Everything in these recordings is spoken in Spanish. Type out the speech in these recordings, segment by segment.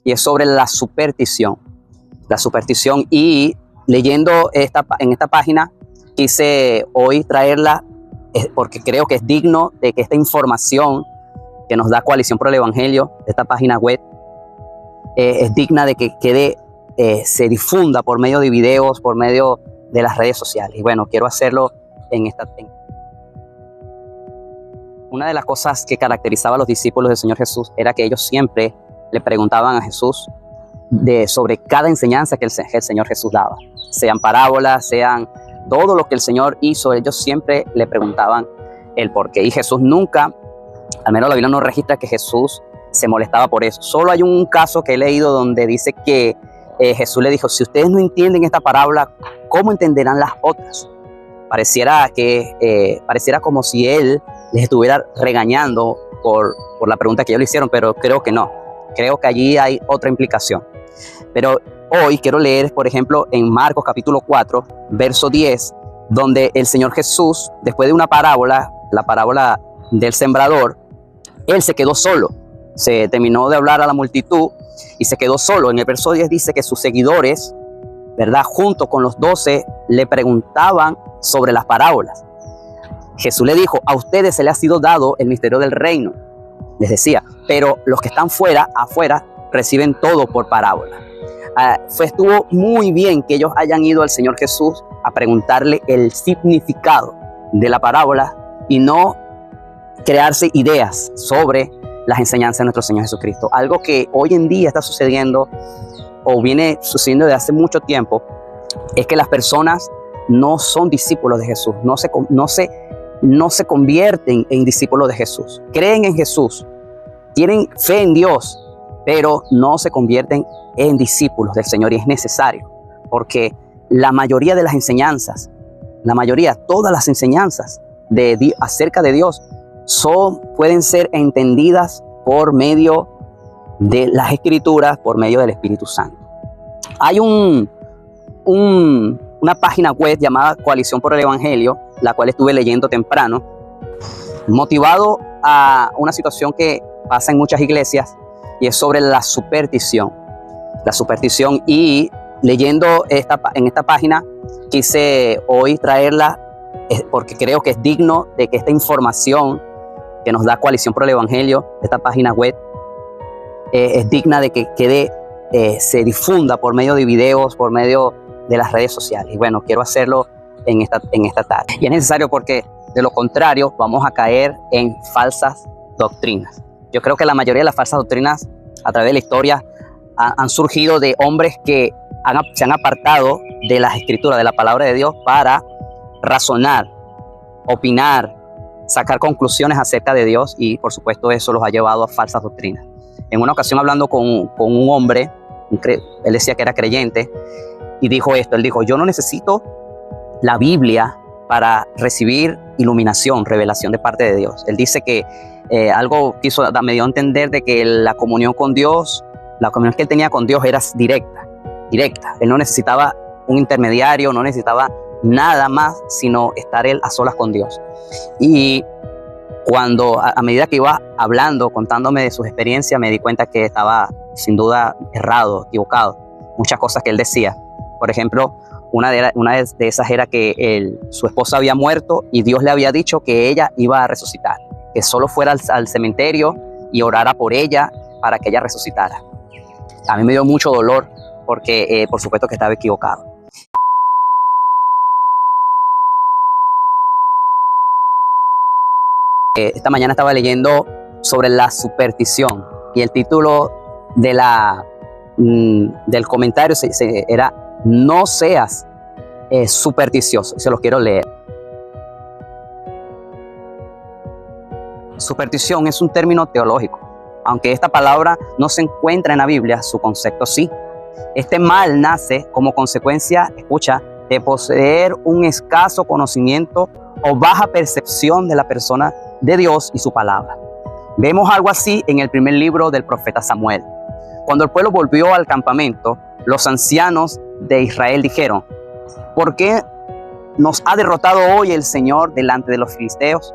y es sobre la superstición. La superstición, y leyendo en esta página quise hoy traerla porque creo que es digno de que esta información que nos da Coalición por el Evangelio, esta página web, es digna de que se difunda por medio de videos, por medio de las redes sociales. Y bueno, quiero hacerlo en esta. Una de las cosas que caracterizaba a los discípulos del Señor Jesús era que ellos siempre le preguntaban a Jesús sobre cada enseñanza que el Señor Jesús daba. Sean parábolas, sean todo lo que el Señor hizo, ellos siempre le preguntaban el por qué. Y Jesús nunca, al menos la Biblia no registra que Jesús se molestaba por eso. Solo hay un caso que he leído donde dice que Jesús le dijo: si ustedes no entienden esta parábola, ¿cómo entenderán las otras? Pareciera como si él les estuviera regañando por la pregunta que ellos le hicieron, pero creo que no. Creo que allí hay otra implicación. Pero hoy quiero leer, por ejemplo, en Marcos capítulo 4, verso 10, donde el Señor Jesús, después de una parábola, la parábola del sembrador, él se quedó solo. Se terminó de hablar a la multitud y se quedó solo. En el verso 10 dice que sus seguidores, ¿verdad?, junto con los 12, le preguntaban sobre las parábolas. Jesús le dijo: a ustedes se les ha sido dado el misterio del reino, les decía, pero los que están afuera, reciben todo por parábola. Estuvo muy bien que ellos hayan ido al Señor Jesús a preguntarle el significado de la parábola y no crearse ideas sobre las enseñanzas de nuestro Señor Jesucristo. Algo que hoy en día está sucediendo o viene sucediendo desde hace mucho tiempo es que las personas no son discípulos de Jesús, no se convierten en discípulos de Jesús. Creen en Jesús, tienen fe en Dios, pero no se convierten en discípulos del Señor. Y es necesario, porque la mayoría de las enseñanzas, todas las enseñanzas acerca de Dios pueden ser entendidas por medio de las Escrituras, por medio del Espíritu Santo. Hay una página web llamada Coalición por el Evangelio, la cual estuve leyendo temprano, motivado a una situación que pasa en muchas iglesias, y es sobre la superstición. La superstición, y leyendo en esta página quise hoy traerla porque creo que es digno de que esta información que nos da Coalición por el Evangelio, esta página web, es digna de que se difunda por medio de videos, por medio de las redes sociales. Y bueno, quiero hacerlo en esta tarde. Y es necesario porque de lo contrario vamos a caer en falsas doctrinas. Yo creo que la mayoría de las falsas doctrinas a través de la historia han surgido de hombres que se han apartado de las Escrituras, de la palabra de Dios, para razonar, opinar, sacar conclusiones acerca de Dios, y por supuesto eso los ha llevado a falsas doctrinas. En una ocasión, hablando con un hombre, él decía que era creyente, y dijo esto: él dijo: yo no necesito la Biblia para recibir iluminación, revelación de parte de Dios. Él dice que me dio a entender de que la comunión con Dios, la comunión que él tenía con Dios era directa. Él no necesitaba un intermediario, no necesitaba nada más, sino estar él a solas con Dios. Y cuando a medida que iba hablando, contándome de sus experiencias, me di cuenta que estaba sin duda errado, equivocado. Muchas cosas que él decía. Por ejemplo, una de esas era que su esposa había muerto y Dios le había dicho que ella iba a resucitar, que solo fuera al cementerio y orara por ella para que ella resucitara. A mí me dio mucho dolor porque por supuesto que estaba equivocado. Esta mañana estaba leyendo sobre la superstición y el título del comentario era: no seas supersticioso. Se los quiero leer. Superstición es un término teológico. Aunque esta palabra no se encuentra en la Biblia, su concepto sí. Este mal nace como consecuencia, escucha, de poseer un escaso conocimiento o baja percepción de la persona de Dios y su palabra. Vemos algo así en el primer libro del profeta Samuel. Cuando el pueblo volvió al campamento, los ancianos de Israel dijeron: ¿por qué nos ha derrotado hoy el Señor delante de los filisteos?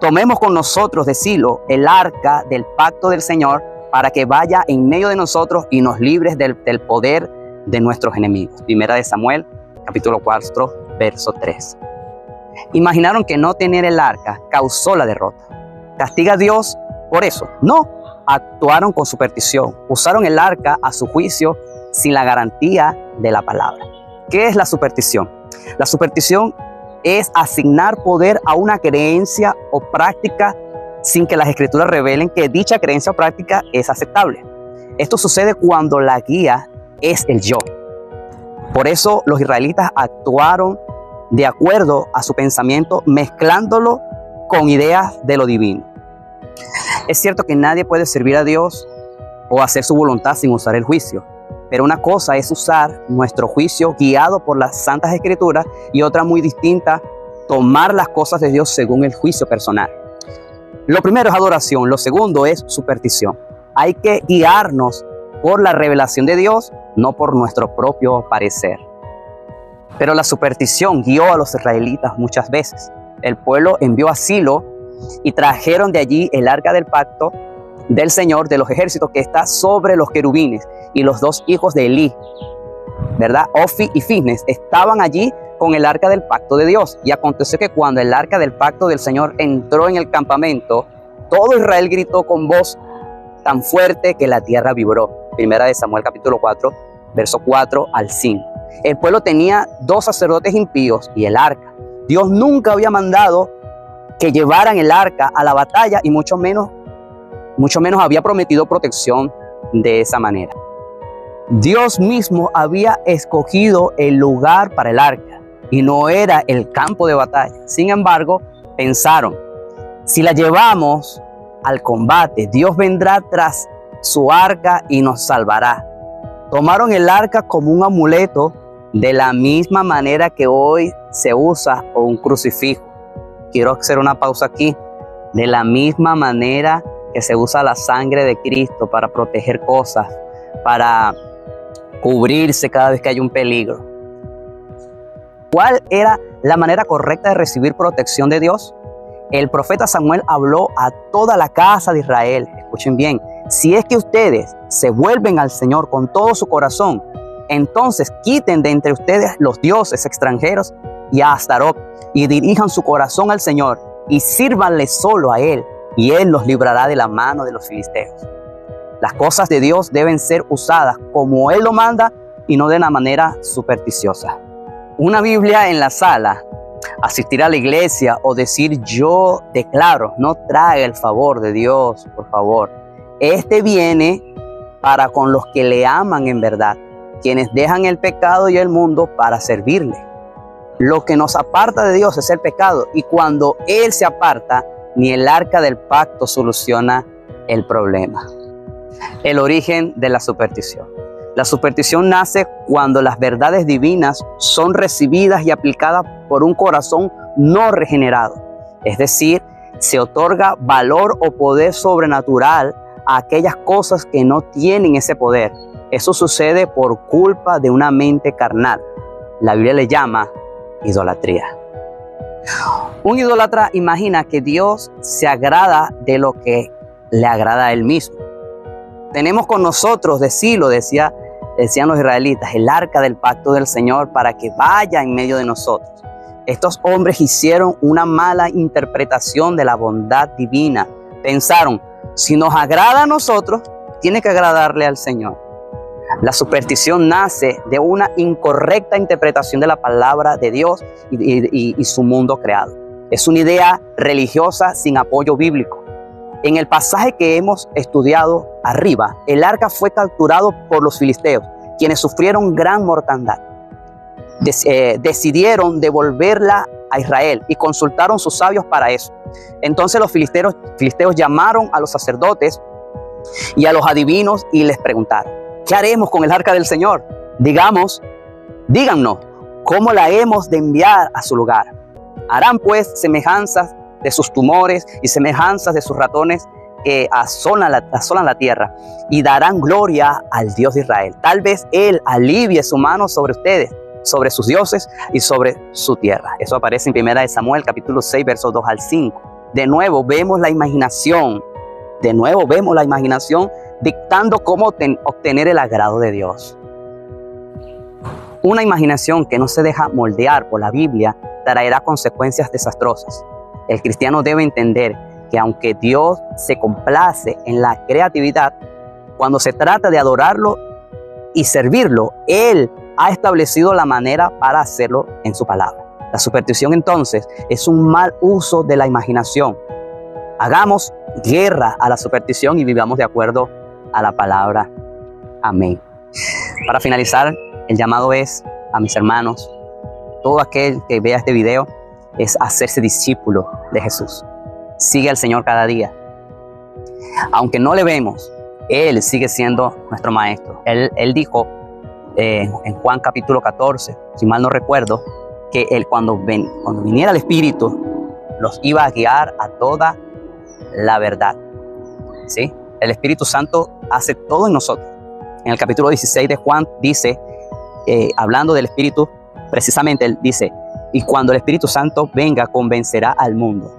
Tomemos con nosotros de Silo el arca del pacto del Señor para que vaya en medio de nosotros y nos libres del poder de nuestros enemigos. Primera de Samuel, capítulo 4, verso 3. Imaginaron que no tener el arca causó la derrota. ¿Castiga a Dios por eso? No, actuaron con superstición. Usaron el arca a su juicio sin la garantía de la palabra. ¿Qué es la superstición? La superstición es asignar poder a una creencia o práctica sin que las escrituras revelen que dicha creencia o práctica es aceptable. Esto sucede cuando la guía es el yo. Por eso los israelitas actuaron de acuerdo a su pensamiento, mezclándolo con ideas de lo divino. Es cierto que nadie puede servir a Dios o hacer su voluntad sin usar el juicio, pero una cosa es usar nuestro juicio guiado por las santas escrituras y otra muy distinta, tomar las cosas de Dios según el juicio personal. Lo primero es adoración, lo segundo es superstición. Hay que guiarnos por la revelación de Dios, no por nuestro propio parecer. Pero la superstición guió a los israelitas muchas veces. El pueblo envió a Silo y trajeron de allí el arca del pacto del Señor de los ejércitos que está sobre los querubines, y los dos hijos de Elí, ¿verdad? Ofni y Finees, estaban allí con el arca del pacto de Dios. Y aconteció que cuando el arca del pacto del Señor entró en el campamento, todo Israel gritó con voz tan fuerte que la tierra vibró. Primera de Samuel capítulo 4, verso 4 al 5. El pueblo tenía 2 sacerdotes impíos y el arca. Dios nunca había mandado que llevaran el arca a la batalla y mucho menos había prometido protección de esa manera. Dios mismo había escogido el lugar para el arca y no era el campo de batalla. Sin embargo, pensaron, si la llevamos al combate, Dios vendrá tras su arca y nos salvará. Tomaron el arca como un amuleto de la misma manera que hoy se usa un crucifijo. Quiero hacer una pausa aquí. De la misma manera que se usa la sangre de Cristo para proteger cosas, para cubrirse cada vez que hay un peligro. ¿Cuál era la manera correcta de recibir protección de Dios? El profeta Samuel habló a toda la casa de Israel. Escuchen bien, si es que ustedes se vuelven al Señor con todo su corazón, entonces quiten de entre ustedes los dioses extranjeros y a Astarot, y dirijan su corazón al Señor y sírvanle solo a Él, y Él los librará de la mano de los filisteos. Las cosas de Dios deben ser usadas como Él lo manda y no de una manera supersticiosa. Una Biblia en la sala, asistir a la iglesia o decir yo declaro, no trae el favor de Dios, por favor. Este viene para con los que le aman en verdad, quienes dejan el pecado y el mundo para servirle. Lo que nos aparta de Dios es el pecado, y cuando Él se aparta, ni el arca del pacto soluciona el problema. El origen de la superstición. La superstición nace cuando las verdades divinas son recibidas y aplicadas por un corazón no regenerado. Es decir, se otorga valor o poder sobrenatural a aquellas cosas que no tienen ese poder. Eso sucede por culpa de una mente carnal. La Biblia le llama idolatría. Un idólatra imagina que Dios se agrada de lo que le agrada a él mismo. Tenemos con nosotros, decían los israelitas, el arca del pacto del Señor para que vaya en medio de nosotros. Estos hombres hicieron una mala interpretación de la bondad divina. Pensaron, si nos agrada a nosotros, tiene que agradarle al Señor. La superstición nace de una incorrecta interpretación de la palabra de Dios y su mundo creado. Es una idea religiosa sin apoyo bíblico. En el pasaje que hemos estudiado arriba, el arca fue capturado por los filisteos, quienes sufrieron gran mortandad. Decidieron devolverla a Israel y consultaron sus sabios para eso. Entonces los filisteos llamaron a los sacerdotes y a los adivinos y les preguntaron, ¿qué haremos con el arca del Señor? Díganos, ¿cómo la hemos de enviar a su lugar? Harán pues semejanzas de sus tumores y semejanzas de sus ratones que asolan la tierra, y darán gloria al Dios de Israel. Tal vez Él alivie su mano sobre ustedes, sobre sus dioses y sobre su tierra. Eso aparece en 1 Samuel capítulo 6, versos 2 al 5. De nuevo vemos la imaginación dictando cómo obtener el agrado de Dios. Una imaginación que no se deja moldear por la Biblia traerá consecuencias desastrosas. El cristiano debe entender que aunque Dios se complace en la creatividad, cuando se trata de adorarlo y servirlo, Él ha establecido la manera para hacerlo en su palabra. La superstición entonces es un mal uso de la imaginación. Hagamos guerra a la superstición y vivamos de acuerdo a la palabra. Amén. Para finalizar, el llamado es a mis hermanos, todo aquel que vea este video, es hacerse discípulo de Jesús. Sigue al Señor cada día. Aunque no le vemos, Él sigue siendo nuestro maestro. Él dijo en Juan capítulo 14, si mal no recuerdo, que Él cuando viniera el Espíritu, los iba a guiar a toda la verdad. ¿Sí? El Espíritu Santo hace todo en nosotros. En el capítulo 16 de Juan dice, hablando del Espíritu, precisamente Él dice, y cuando el Espíritu Santo venga, convencerá al mundo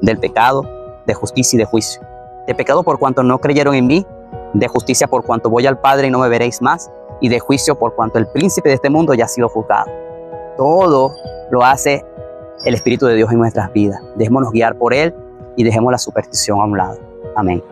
del pecado, de justicia y de juicio. De pecado por cuanto no creyeron en mí, de justicia por cuanto voy al Padre y no me veréis más, y de juicio por cuanto el príncipe de este mundo ya ha sido juzgado. Todo lo hace el Espíritu de Dios en nuestras vidas. Dejémonos guiar por Él y dejemos la superstición a un lado. Amén.